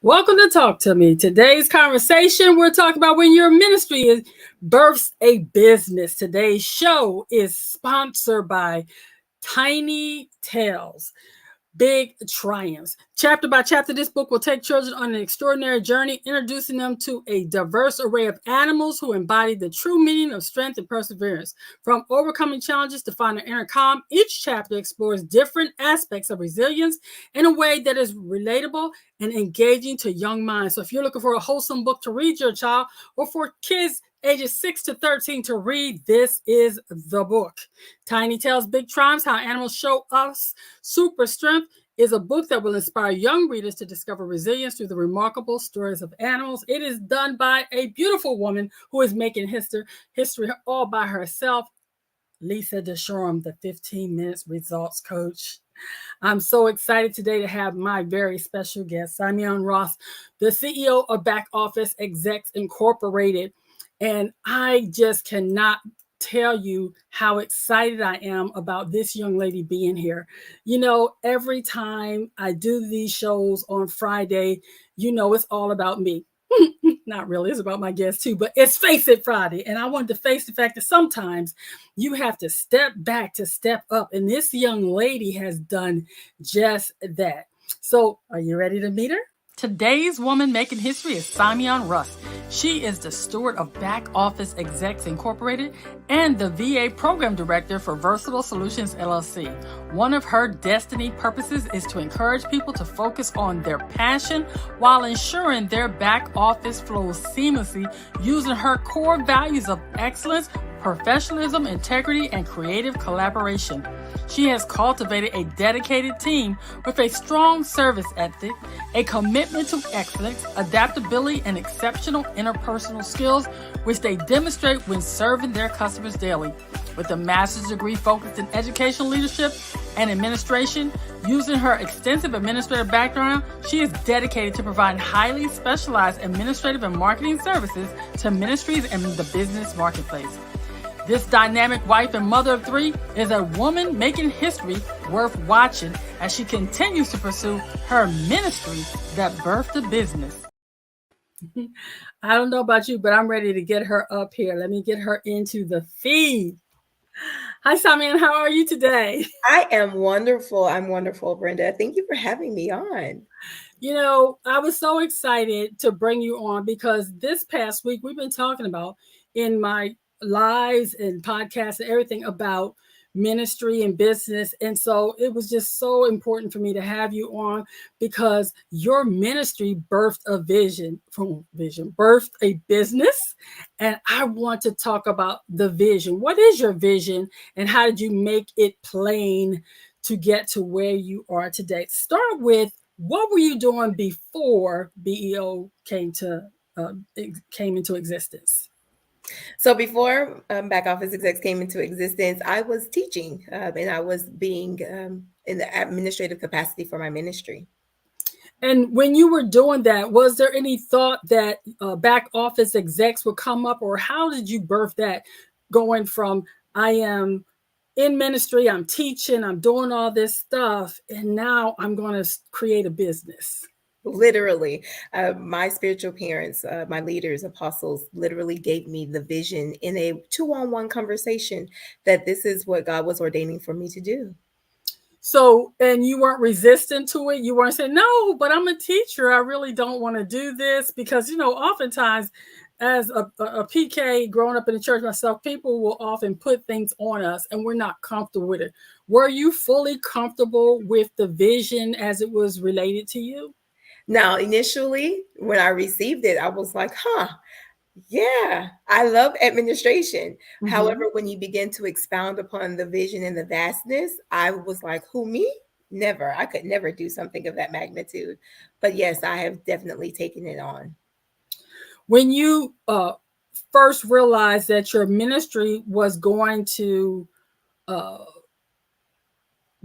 Welcome to Talk to Me. Today's conversation, we're talking about when your ministry births a business. Today's show is sponsored by Tiny Tales, Big Triumphs. Chapter by chapter, this book will take children on an extraordinary journey, introducing them to a diverse array of animals who embody the true meaning of strength and perseverance. From overcoming challenges to finding inner calm, each chapter explores different aspects of resilience in a way that is relatable and engaging to young minds. So if you're looking for a wholesome book to read your child, or for kids ages 6 to 13 to read, this is the book. Tiny Tales, Big Triumphs, How Animals Show Us Super Strength is a book that will inspire young readers to discover resilience through the remarkable stories of animals. It is done by a beautiful woman who is making history all by herself, Lisa DeShorm, the 15 Minutes Results Coach. I'm so excited today to have my very special guest, Si-Meon Russ, the CEO of Back Office Exces Incorporated. And I just cannot tell you how excited I am about this young lady being here. You know, every time I do these shows on Friday, you know, it's all about me. Not really, it's about my guests too, but it's Face It Friday. And I wanted to face the fact that sometimes you have to step back to step up. And this young lady has done just that. So are you ready to meet her? Today's woman making history is Si-Meon Russ. She is the steward of Back Office Exces Incorporated and the VA Program Director for Vista Social LLC. One of her destiny purposes is to encourage people to focus on their passion while ensuring their back office flows seamlessly using her core values of excellence, professionalism, integrity, and creative collaboration. She has cultivated a dedicated team with a strong service ethic, a commitment to excellence, adaptability, and exceptional interpersonal skills, which they demonstrate when serving their customers daily. With a master's degree focused in educational leadership and administration, using her extensive administrative background, she is dedicated to providing highly specialized administrative and marketing services to ministries and the business marketplace. This dynamic wife and mother of three is a woman making history worth watching as she continues to pursue her ministry that birthed a business. I don't know about you, but I'm ready to get her up here. Let me get her into the feed. Hi, Si-Meon. How are you today? I am wonderful. I'm wonderful, Brenda. Thank you for having me on. You know, I was so excited to bring you on because this past week we've been talking about in my lives and podcasts and everything about ministry and business. And so it was just so important for me to have you on because your ministry birthed a birthed a business. And I want to talk about the vision. What is your vision and how did you make it plain to get to where you are today? Start with, what were you doing before BEO came into existence? So before Back Office Execs came into existence, I was teaching and I was being in the administrative capacity for my ministry. And when you were doing that, was there any thought that Back Office Execs would come up, or how did you birth that, going from I am in ministry, I'm teaching, I'm doing all this stuff, and now I'm going to create a business? Literally, my spiritual parents, my leaders, apostles, literally gave me the vision in a 2-on-1 conversation that this is what God was ordaining for me to do. So, and you weren't resistant to it? You weren't saying, no, but I'm a teacher, I really don't want to do this? Because, you know, oftentimes as a PK growing up in the church myself, people will often put things on us and we're not comfortable with it. Were you fully comfortable with the vision as it was related to you? Now, initially, when I received it, I was like, yeah, I love administration. Mm-hmm. However, when you begin to expound upon the vision and the vastness, I was like, who, me? Never. I could never do something of that magnitude. But yes, I have definitely taken it on. When you first realized that your ministry was going to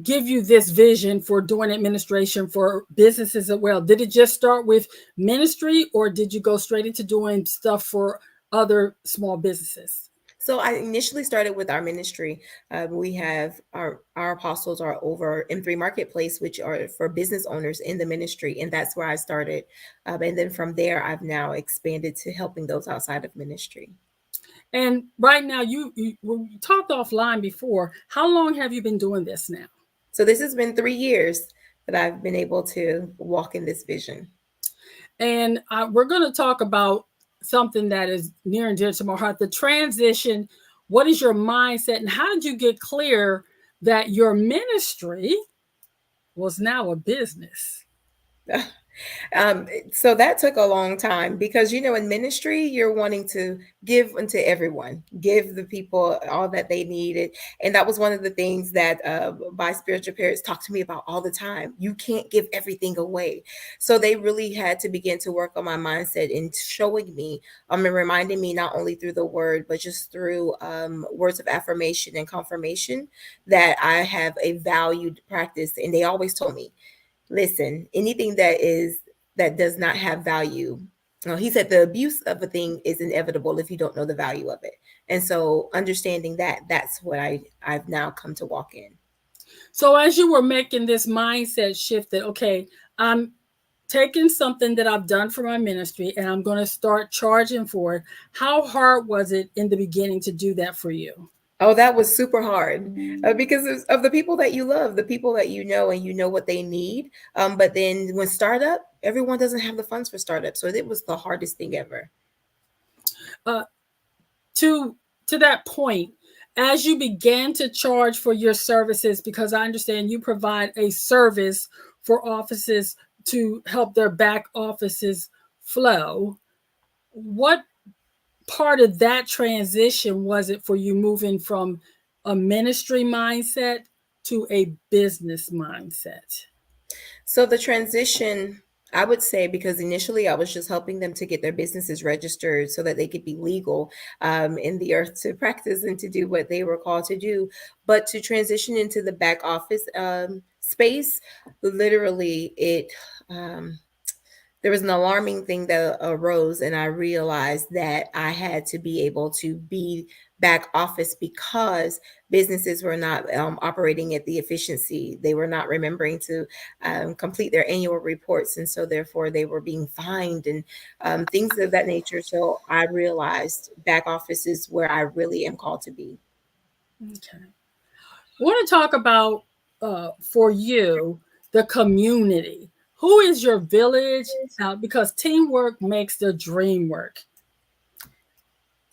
give you this vision for doing administration for businesses as well, did it just start with ministry, or did you go straight into doing stuff for other small businesses? So I initially started with our ministry. We have our apostles are over M3 Marketplace, which are for business owners in the ministry, and that's where I started. And then from there, I've now expanded to helping those outside of ministry. And right now, we talked offline before. How long have you been doing this now? So this has been 3 years that I've been able to walk in this vision. And we're going to talk about something that is near and dear to my heart, the transition. What is your mindset, and how did you get clear that your ministry was now a business? So that took a long time because, in ministry, you're wanting to give unto everyone, give the people all that they needed. And that was one of the things that my spiritual parents talked to me about all the time. You can't give everything away. So they really had to begin to work on my mindset in showing me and reminding me not only through the word, but just through words of affirmation and confirmation that I have a valued practice. And they always told me, listen, anything that does not have value. He said the abuse of a thing is inevitable if you don't know the value of it. And so understanding that's what I've now come to walk in. So as you were making this mindset shift that, okay, I'm taking something that I've done for my ministry and I'm going to start charging for it. How hard was it in the beginning to do that for you? Oh, that was super hard because of the people that you love, the people that you know, and you know what they need. But then when startup, everyone doesn't have the funds for startup. So it was the hardest thing ever. To that point, as you began to charge for your services, because I understand you provide a service for offices to help their back offices flow, what part of that transition was it for you moving from a ministry mindset to a business mindset? So the transition, I would say, because initially I was just helping them to get their businesses registered so that they could be legal in the earth to practice and to do what they were called to do. But to transition into the back office space, literally there was an alarming thing that arose, and I realized that I had to be able to be back office because businesses were not operating at the efficiency. They were not remembering to complete their annual reports, and so therefore they were being fined and things of that nature. So I realized back office is where I really am called to be. Okay. I want to talk about, for you, the community. Who is your village? Because teamwork makes the dream work.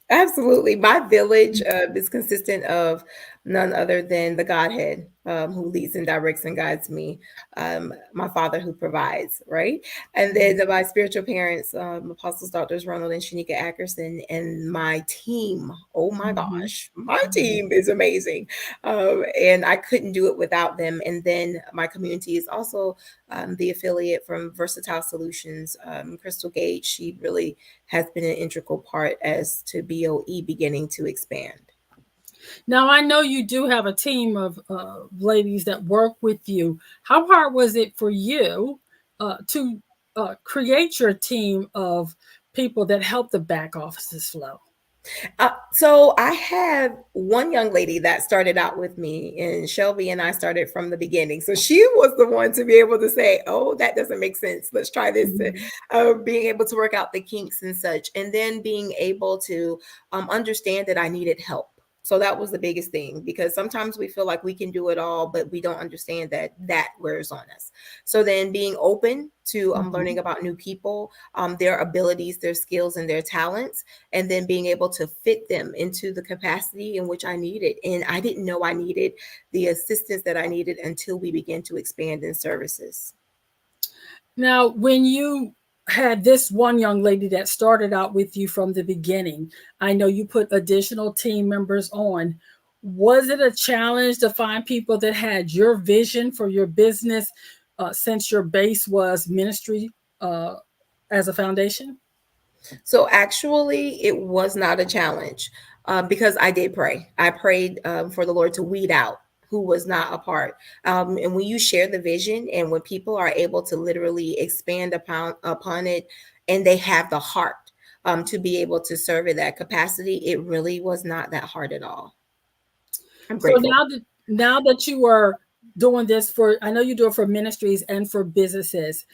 Absolutely. My village is consistent of none other than the Godhead who leads and directs and guides me, my Father who provides, right? And then my spiritual parents, Apostles Doctors Ronald and Shanika Ackerson, and my team. Oh my gosh, my team is amazing. And I couldn't do it without them. And then my community is also the affiliate from Versatile Solutions, Crystal Gage. She really has been an integral part as to BOE beginning to expand. Now, I know you do have a team of ladies that work with you. How hard was it for you to create your team of people that help the back offices flow? So I have one young lady that started out with me, and Shelby and I started from the beginning. So she was the one to be able to say, "Oh, that doesn't make sense. Let's try this." Being able to work out the kinks and such, and then being able to understand that I needed help. So that was the biggest thing because sometimes we feel like we can do it all, but we don't understand that wears on us. So then being open to learning about new people, their abilities, their skills, and their talents, and then being able to fit them into the capacity in which I needed. And I didn't know I needed the assistance that I needed until we began to expand in services. Now, when you had this one young lady that started out with you from the beginning, I know you put additional team members on. Was it a challenge to find people that had your vision for your business since your base was ministry as a foundation? So actually, it was not a challenge because I did pray. I prayed for the Lord to weed out who was not a part. And when you share the vision and when people are able to literally expand upon it and they have the heart, to be able to serve in that capacity, it really was not that hard at all. I'm So grateful. now that you are doing this for, I know you do it for ministries and for businesses.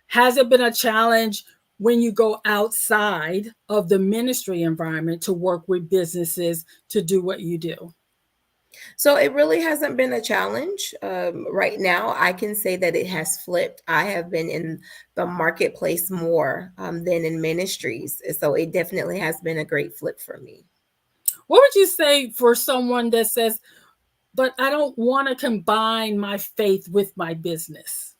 Has it been a challenge when you go outside of the ministry environment to work with businesses to do what you do? So it really hasn't been a challenge. Right now, I can say that it has flipped. I have been in the marketplace more than in ministries. So it definitely has been a great flip for me. What would you say for someone that says, but I don't want to combine my faith with my business?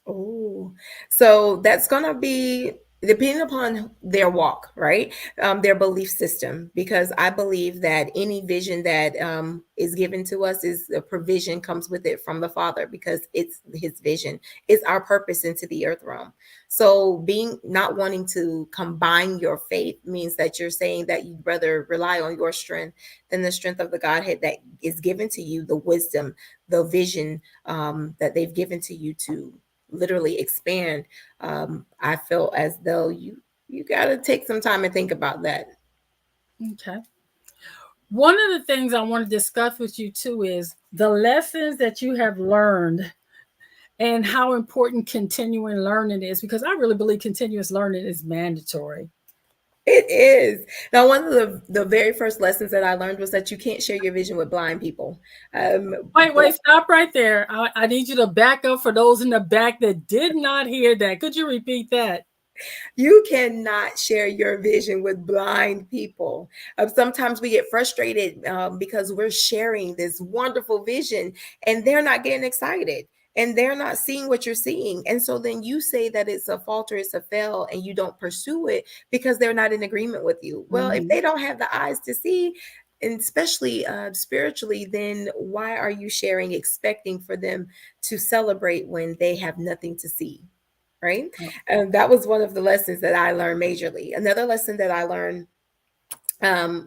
Oh, so that's gonna be depending upon their walk, right? Their belief system, because I believe that any vision that is given to us is a provision comes with it from the Father, because it's His vision, it's our purpose into the earth realm. So, being not wanting to combine your faith means that you're saying that you'd rather rely on your strength than the strength of the Godhead that is given to you, the wisdom, the vision that they've given to you to literally expand. I feel as though you got to take some time and think about that. Okay. One of the things I want to discuss with you too is the lessons that you have learned and how important continuing learning is, because I really believe continuous learning is mandatory. It is. Now, one of the very first lessons that I learned was that you can't share your vision with blind people. Um, Wait, stop right there. I need you to back up for those in the back that did not hear that. Could you repeat that? You cannot share your vision with blind people. Sometimes we get frustrated because we're sharing this wonderful vision and they're not getting excited and they're not seeing what you're seeing. And so then you say that it's a fault or it's a fail and you don't pursue it because they're not in agreement with you. Well, if Mhm. they don't have the eyes to see, and especially spiritually, then why are you sharing expecting for them to celebrate when they have nothing to see? Right? And that was one of the lessons that I learned majorly. Another lesson that I learned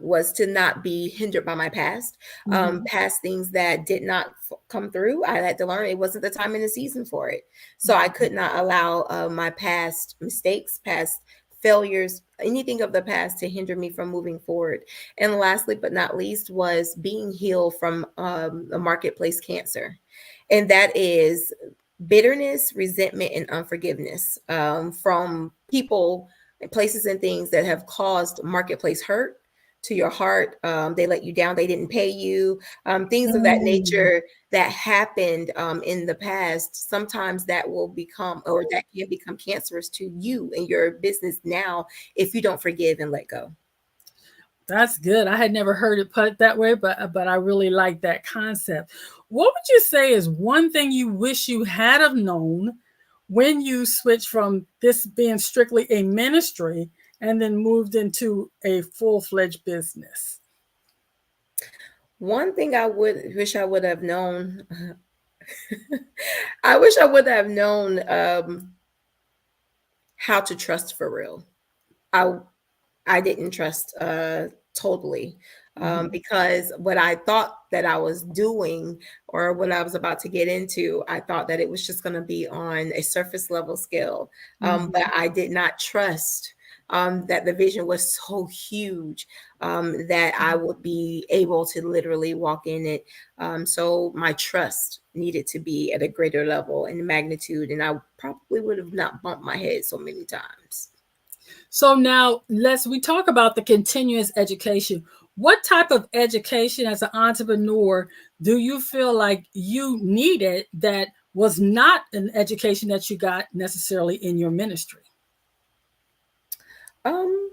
was to not be hindered by my past, Mhm. past things that did not come through. I had to learn it wasn't the time and the season for it. So I Mhm. could not allow my past mistakes, past failures, anything of the past to hinder me from moving forward. And lastly, but not least, was being healed from a marketplace cancer. And that is bitterness, resentment, and unforgiveness from people and places and things that have caused marketplace hurt to your heart. They let you down. They didn't pay you. Things of that Mm. nature that happened in the past. Sometimes that will become, or that can become cancerous to you and your business now if you don't forgive and let go. That's good. I had never heard it put that way, but I really like that concept. What would you say is one thing you wish you had have known when you switched from this being strictly a ministry and then moved into a full-fledged business? One thing I would wish I would have known, I wish I would have known how to trust for real. I I didn't trust totally Mhm. because what I thought that I was doing or what I was about to get into, I thought that it was just going to be on a surface level scale. But Mhm. I did not trust that the vision was so huge that I would be able to literally walk in it. So my trust needed to be at a greater level and magnitude, and I probably would have not bumped my head so many times. So now we talk about the continuous education. What type of education as an entrepreneur do you feel like you needed that was not an education that you got necessarily in your ministry? Um,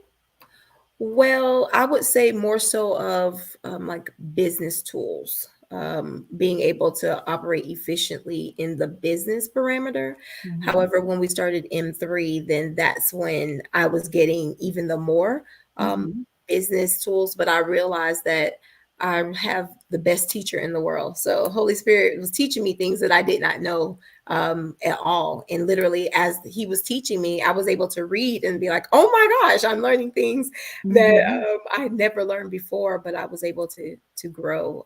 Well, I would say more so of like business tools, being able to operate efficiently in the business parameter. Mhm. However, when we started M3, then that's when I was getting even the more Mhm. business tools, but I realized that I have the best teacher in the world. So Holy Spirit was teaching me things that I did not know at all. And literally, as he was teaching me, I was able to read and be like, "Oh my gosh, I'm learning things that Mhm. I had never learned before." But I was able to grow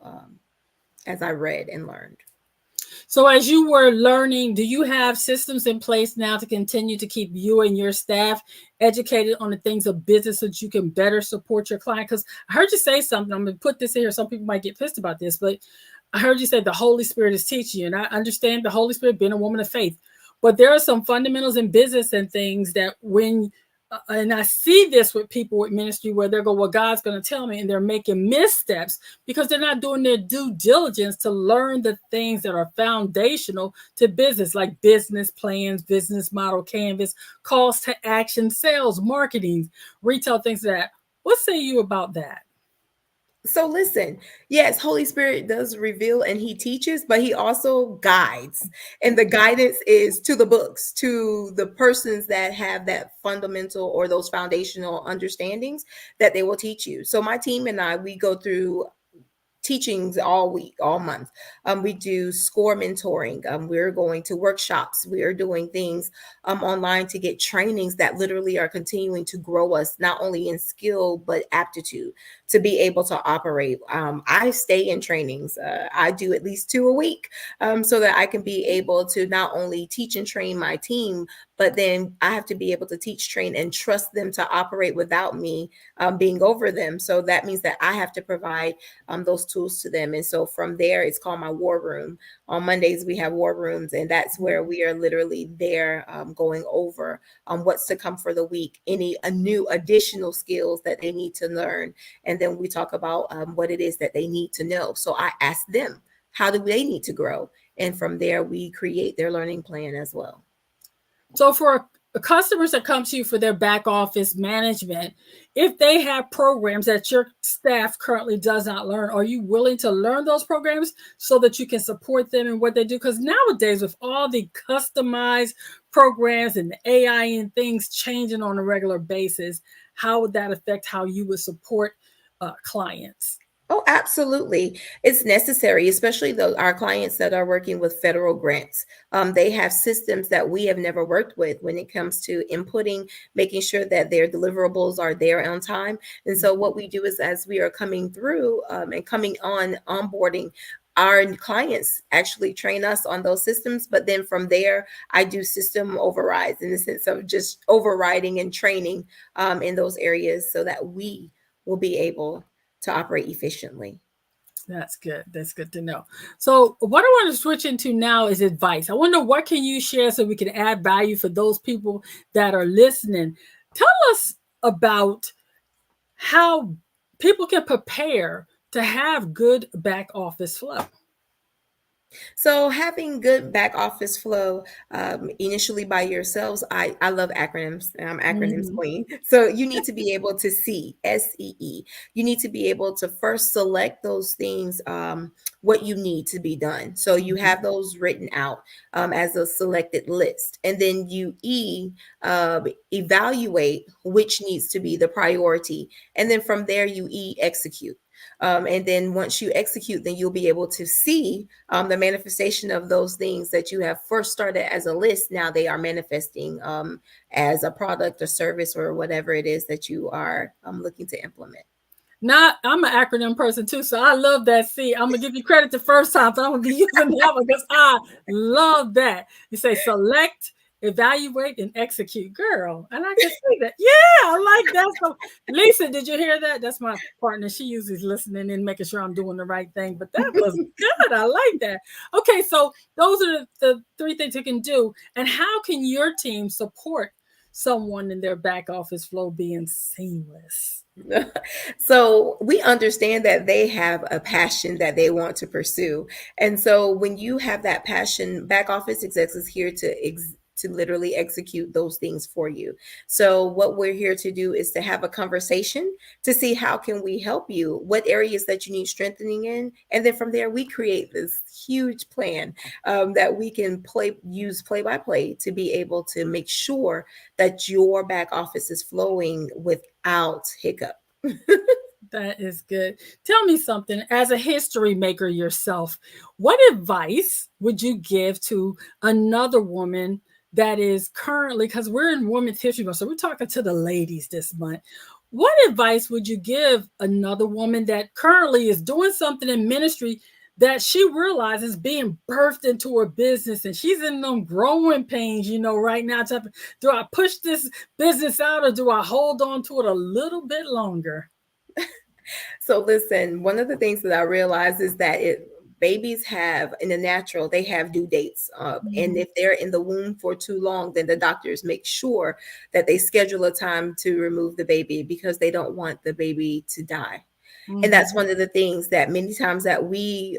as I read and learned. So as you were learning, do you have systems in place now to continue to keep you and your staff educated on the things of business so that you can better support your client? Because I heard you say something. I'm going to put this in here. Some people might get pissed about this, but I heard you say the Holy Spirit is teaching you. And I understand the Holy Spirit being a woman of faith. But there are some fundamentals in business and things that when and I see this with people with ministry where they go, well, God's going to tell me, and they're making missteps because they're not doing their due diligence to learn the things that are foundational to business, like business plans, business model canvas, calls to action, sales, marketing, retail, things like that. What say you about that? So listen, yes, Holy Spirit does reveal and he teaches, but he also guides. And the guidance is to the books, to the persons that have that fundamental or those foundational understandings that they will teach you. So my team and I, we go through teachings all week, all month. We do score mentoring. We're going to workshops. We are doing things online to get trainings that literally are continuing to grow us, not only in skill, but aptitude to be able to operate. I stay in trainings. I do at least 2 a week so that I can be able to not only teach and train my team, but then I have to be able to teach, train, and trust them to operate without me being over them. So that means that I have to provide those tools to them. And so from there, it's called my war room. On Mondays, we have war rooms, and that's where we are literally there going over what's to come for the week, any new additional skills that they need to learn. And then we talk about what it is that they need to know. So I ask them, how do they need to grow? And from there, we create their learning plan as well. So for customers that come to you for their back office management, if they have programs that your staff currently does not learn, are you willing to learn those programs so that you can support them in what they do? Because nowadays, with all the customized programs and the AI and things changing on a regular basis, how would that affect how you would support clients? Oh, absolutely. It's necessary, especially our clients that are working with federal grants. They have systems that we have never worked with when it comes to inputting, making sure that their deliverables are there on time. And so what we do is as we are coming through and coming on onboarding, our clients actually train us on those systems. But then from there, I do system overrides in the sense of just overriding and training in those areas so that we will be able to operate efficiently. That's good. That's good to know. So what I want to switch into now is advice. I wonder what can you share so we can add value for those people that are listening. Tell us about how people can prepare to have good back office flow. So having good back office flow initially by yourselves, I love acronyms. I'm acronyms queen. So you need to be able to see SEE. You need to be able to first select those things, what you need to be done. So you have those written out as a selected list. And then you evaluate which needs to be the priority. And then from there, you execute. And then once you execute, then you'll be able to see the manifestation of those things that you have first started as a list. Now they are manifesting as a product or service or whatever it is that you are looking to implement. Now, I'm an acronym person too, so I love that. See, I'm gonna give you credit the first time, but I'm gonna be using that one because I love that. You say select, evaluate, and execute, girl, and I can see that. Yeah, I like that. So, Lisa, did you hear that? That's my partner. She usually listening and making sure I'm doing the right thing. But that was good. I like that. Okay, so those are the 3 things you can do, and how can your team support someone in their back office flow being seamless? So we understand that they have a passion that they want to pursue. And so when you have that passion, Back Office Execs is here to literally execute those things for you. So what we're here to do is to have a conversation to see how can we help you, what areas that you need strengthening in. And then from there, we create this huge plan that we can use play by play to be able to make sure that your back office is flowing without hiccup. That is good. Tell me something. As a history maker yourself, what advice would you give to another woman that is currently, because we're in Women's History Month, so we're talking to the ladies this month. What advice would you give another woman that currently is doing something in ministry that she realizes being birthed into her business, and she's in them growing pains, right now. Do I push this business out, or do I hold on to it a little bit longer? So listen, one of the things that I realized is that babies have, in the natural, they have due dates. And if they're in the womb for too long, then the doctors make sure that they schedule a time to remove the baby, because they don't want the baby to die. And that's one of the things that many times that we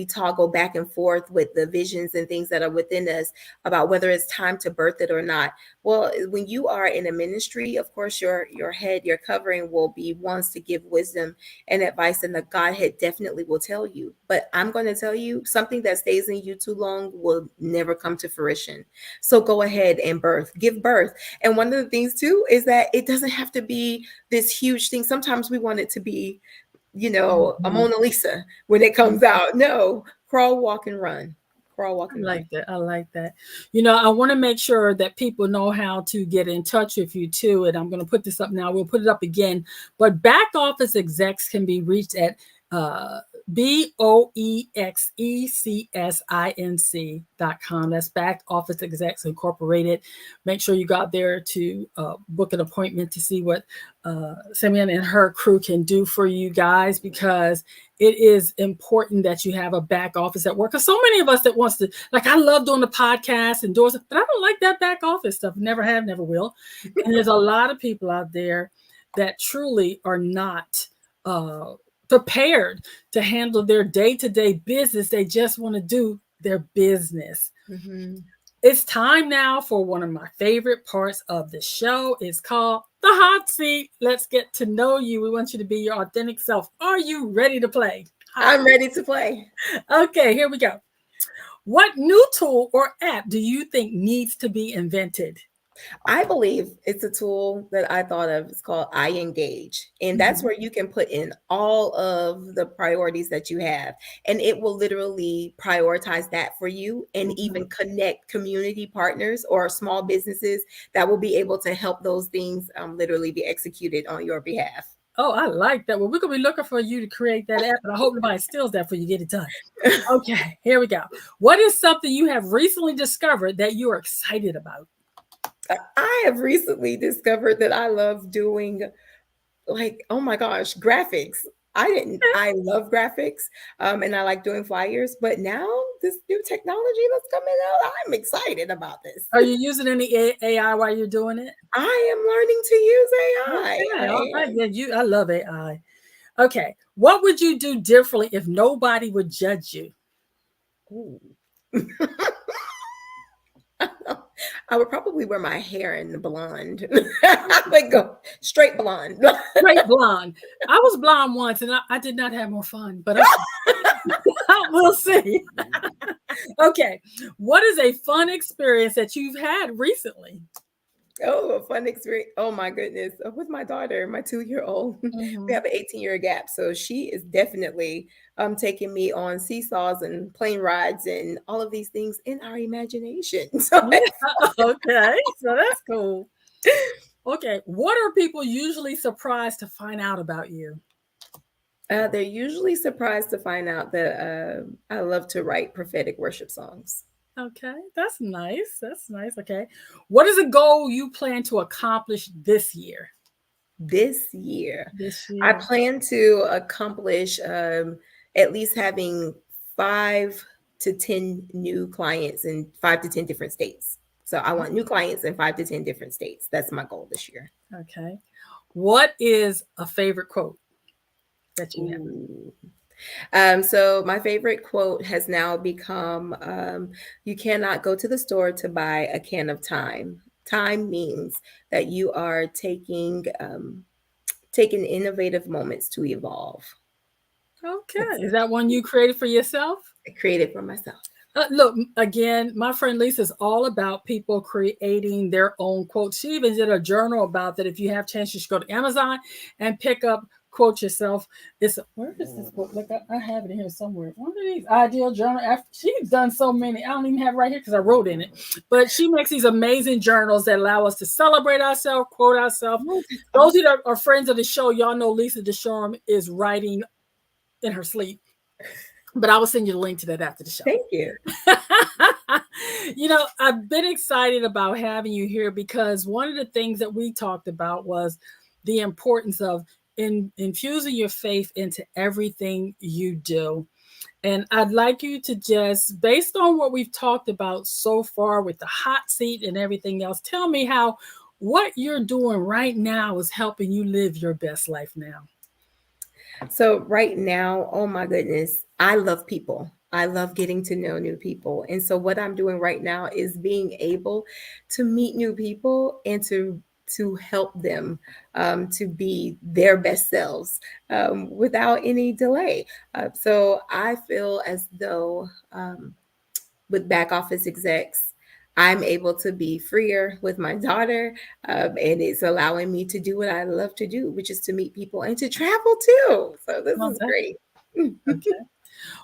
toggle back and forth with the visions and things that are within us about whether it's time to birth it or not. Well, when you are in a ministry, of course, your head, your covering will be ones to give wisdom and advice, and the Godhead definitely will tell you. But I'm going to tell you, something that stays in you too long will never come to fruition. So go ahead and give birth. And one of the things too is that it doesn't have to be this huge thing. Sometimes we want it to be, a Mona Lisa when it comes out. No, crawl, walk, and run. Crawl, walk, and run. I like that. I want to make sure that people know how to get in touch with you too. And I'm going to put this up now. We'll put it up again. But Back Office Execs can be reached at BOEXECSINC.com. That's Back Office Execs Incorporated. Make sure you got there to book an appointment to see what Si-Meon and her crew can do for you guys, because it is important that you have a back office at work. Because so many of us that wants to, like, I love doing the podcast and doing stuff, but I don't like that back office stuff. Never have, never will. And there's a lot of people out there that truly are not prepared to handle their day-to-day business. They just want to do their business. It's time now for one of my favorite parts of the show. It's called the hot seat. Let's get to know you. We want you to be your authentic self. Are you ready to play? I'm ready to play. Okay, here we go. What new tool or app do you think needs to be invented? I believe it's a tool that I thought of. It's called iEngage. And that's where you can put in all of the priorities that you have. And it will literally prioritize that for you, and even connect community partners or small businesses that will be able to help those things literally be executed on your behalf. Oh, I like that. Well, we're going to be looking for you to create that app, and I hope nobody steals that for you get it done. Okay, here we go. What is something you have recently discovered that you are excited about? I have recently discovered that I love doing, like, oh my gosh, graphics. I love graphics, and I like doing flyers, but now this new technology that's coming out, I'm excited about this. Are you using any AI while you're doing it? I am learning to use AI. Okay, all right. Yeah, I love AI. Okay, what would you do differently if nobody would judge you? Ooh. I would probably wear my hair in blonde. I would go straight blonde. Straight blonde. I was blonde once, and I did not have more fun, but we'll see. Okay, what is a fun experience that you've had recently? Oh, a fun experience. Oh my goodness. With my daughter, my 2-year-old. We have an 18-year gap. So she is definitely taking me on seesaws and plane rides and all of these things in our imagination. So okay, so that's cool. Okay, what are people usually surprised to find out about you? They're usually surprised to find out that I love to write prophetic worship songs. Okay, that's nice. That's nice. Okay. What is a goal you plan to accomplish this year? This year, I plan to accomplish at least having 5 to 10 new clients in 5 to 10 different states. So I want new clients in 5 to 10 different states. That's my goal this year. Okay. What is a favorite quote that you have? So my favorite quote has now become, you cannot go to the store to buy a can of time. Time means that you are taking innovative moments to evolve. Okay. Is that one you created for yourself? I created for myself. Look, again, my friend Lisa is all about people creating their own quotes. She even did a journal about that. If you have a chance, you should go to Amazon and pick up Quote Yourself. Where is this book? Look, I have it in here somewhere. One of these ideal journal. She's done so many. I don't even have it right here because I wrote in it. But she makes these amazing journals that allow us to celebrate ourselves, quote ourselves. Those that are friends of the show, y'all know Lisa DeShorm is writing in her sleep. But I will send you the link to that after the show. Thank you. I've been excited about having you here because one of the things that we talked about was the importance of infusing your faith into everything you do. And I'd like you to just, based on what we've talked about so far with the hot seat and everything else, tell me how what you're doing right now is helping you live your best life now. So right now, oh my goodness, I love people. I love getting to know new people. And so what I'm doing right now is being able to meet new people and to help them to be their best selves without any delay. So I feel as though with Back Office Execs, I'm able to be freer with my daughter, and it's allowing me to do what I love to do, which is to meet people and to travel too. So this is great. Okay.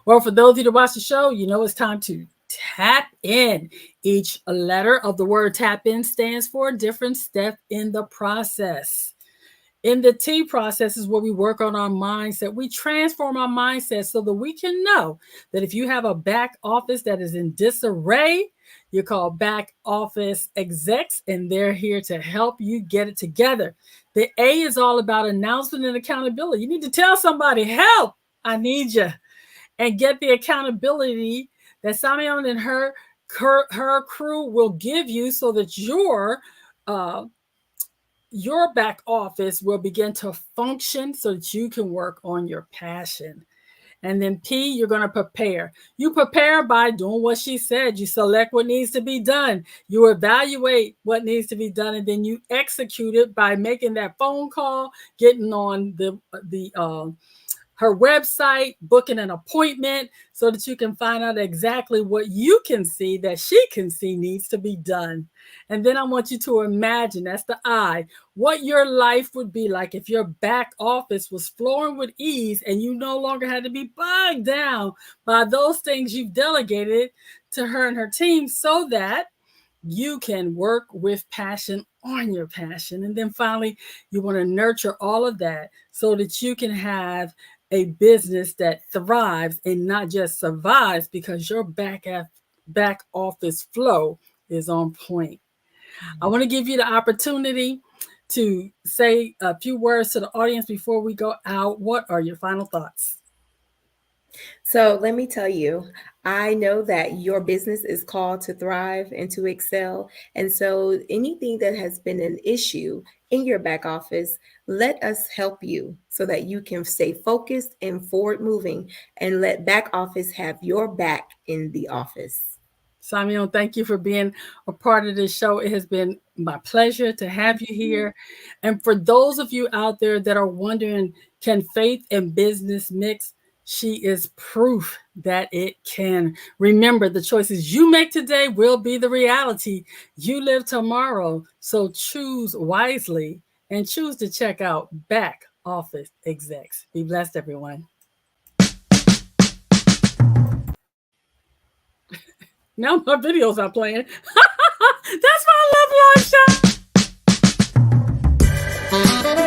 Well, for those of you that watch the show, it's time to tap in. Each letter of the word tap in stands for a different step in the process. In the T process is where we work on our mindset. We transform our mindset so that we can know that if you have a back office that is in disarray, you call Back Office Execs, and they're here to help you get it together. The A is all about announcement and accountability. You need to tell somebody, help, I need you, and get the accountability that Si-Meon and her crew will give you so that your back office will begin to function so that you can work on your passion. And then P, you're going to prepare. You prepare by doing what she said. You select what needs to be done. You evaluate what needs to be done, and then you execute it by making that phone call, getting on her website, booking an appointment so that you can find out exactly what you can see that she can see needs to be done. And then I want you to imagine, that's the I, what your life would be like if your back office was flowing with ease and you no longer had to be bogged down by those things you've delegated to her and her team so that you can work with passion on your passion. And then finally, you want to nurture all of that so that you can have a business that thrives and not just survives because your back office flow is on point. I want to give you the opportunity to say a few words to the audience before we go out. What are your final thoughts? So let me tell you, I know that your business is called to thrive and to excel. And so anything that has been an issue in your back office, let us help you so that you can stay focused and forward moving and let back office have your back in the office. Si-Meon, thank you for being a part of this show. It has been my pleasure to have you here. And for those of you out there that are wondering, can faith and business mix? She is proof that it can. Remember, the choices you make today will be the reality you live tomorrow. So choose wisely and choose to check out Back Office Execs. Be blessed, everyone. Now my video's not playing. That's why I love live show.